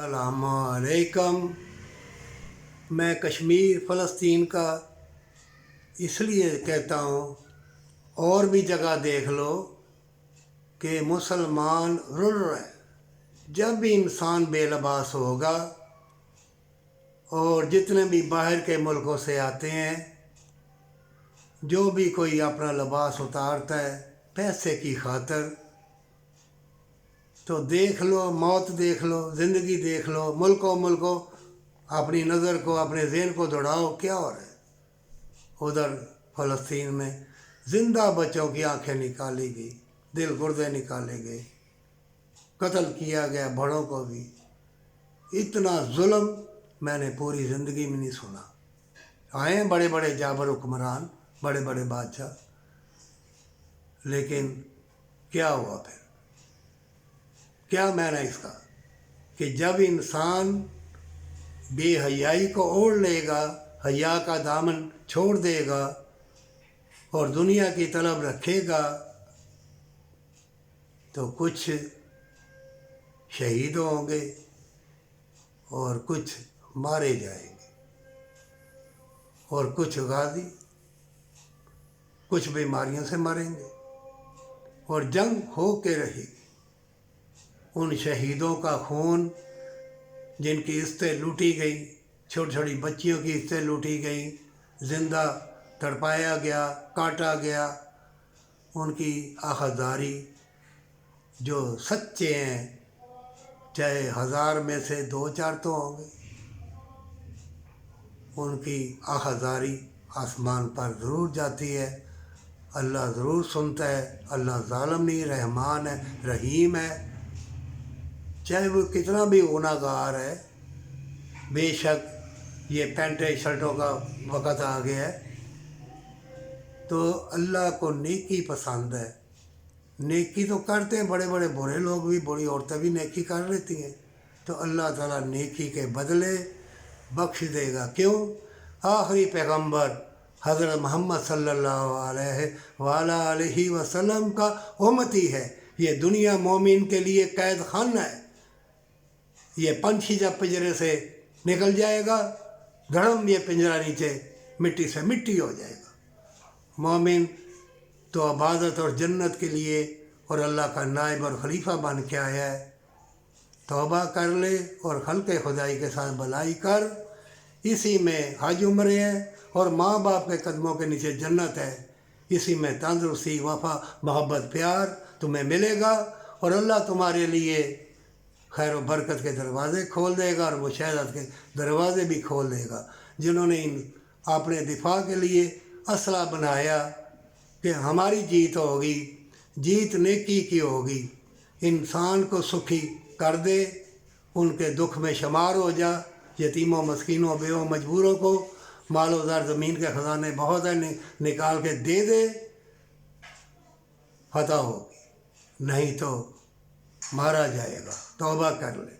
अस्सलाम वालेकुम। मैं कश्मीर फ़लस्तीन का इसलिए कहता हूँ, और भी जगह देख लो कि मुसलमान रुल रहे। जब भी इंसान बेलबास होगा और जितने भी बाहर के मुल्कों से आते हैं, जो भी कोई अपना लिबास उतारता है पैसे की खातिर, तो देख लो, मौत देख लो, ज़िंदगी देख लो, मुल्कों अपनी नज़र को, अपने ज़हन को दौड़ाओ, क्या हो रहा है उधर फ़लस्तीन में। ज़िंदा बच्चों की आंखें निकाली गई, दिल गुर्दे निकाले गए, कत्ल किया गया बड़ों को भी। इतना जुल्म मैंने पूरी ज़िंदगी में नहीं सुना। आए हैं बड़े बड़े जाबर हुक्मरान, बड़े बड़े बादशाह, लेकिन क्या हुआ फिर? क्या मायना इसका कि जब इंसान बेहयाई को ओढ़ लेगा, हया का दामन छोड़ देगा और दुनिया की तलब रखेगा, तो कुछ शहीद होंगे और कुछ मारे जाएंगे और कुछ गाजी, कुछ बीमारियों से मरेंगे और जंग हो के रहेगी। उन शहीदों का खून, जिनकी इज्जतें लूटी गई, छोटी छोटी बच्चियों की इज्जतें लूटी गई, ज़िंदा तड़पाया गया, काटा गया, उनकी आखिरदारी जो सच्चे हैं, चाहे 1000 में से 2-4 तो होंगे, उनकी आखिरदारी आसमान पर ज़रूर जाती है। अल्लाह ज़रूर सुनता है। अल्लाह ज़ालिम नहीं, रहमान है, रहीम है। चाहे वो कितना भी गुनाहगार है, बेशक ये पैंट शर्टों का वक़्त आ गया है, तो अल्लाह को नेकी पसंद है। नेकी तो करते हैं बड़े बड़े बुरे लोग भी, बुरी औरतें भी नेकी कर लेती हैं, तो अल्लाह ताला नेकी के बदले बख्श देगा। क्यों? आखिरी पैगंबर हज़रत मोहम्मद सल्लल्लाहु अलैहि वसल्लम का उम्मती है। ये दुनिया मोमिन के लिए कैद खाना है। ये पंछी जब पिंजरे से निकल जाएगा, धड़म ये पिंजरा नीचे मिट्टी से मिट्टी हो जाएगा। मोमिन तो इबादत और जन्नत के लिए और अल्लाह का नायब और खलीफा बन के आया है। तौबा कर ले और खल्क़े खुदाई के साथ भलाई कर, इसी में हज उम्रे है और माँ बाप के कदमों के नीचे जन्नत है। इसी में तंदुरुस्ती, वफ़ा, मोहब्बत, प्यार तुम्हें मिलेगा और अल्लाह तुम्हारे लिए खैर व बरकत के दरवाज़े खोल देगा और मुशाहदत के दरवाज़े भी खोल देगा। जिन्होंने इन अपने दिफा के लिए असला बनाया कि हमारी जीत होगी, जीत नेकी की होगी, इंसान को सुखी कर दे, उनके दुख में शुमार हो जा, यतीमों, मस्कीनों, बेवों, मजबूरों को मालो ज़र ज़मीन के ख़जाने बहुत है, निकाल के दे दे, फतह होगी, नहीं तो मारा जाएगा। तौबा कर ले।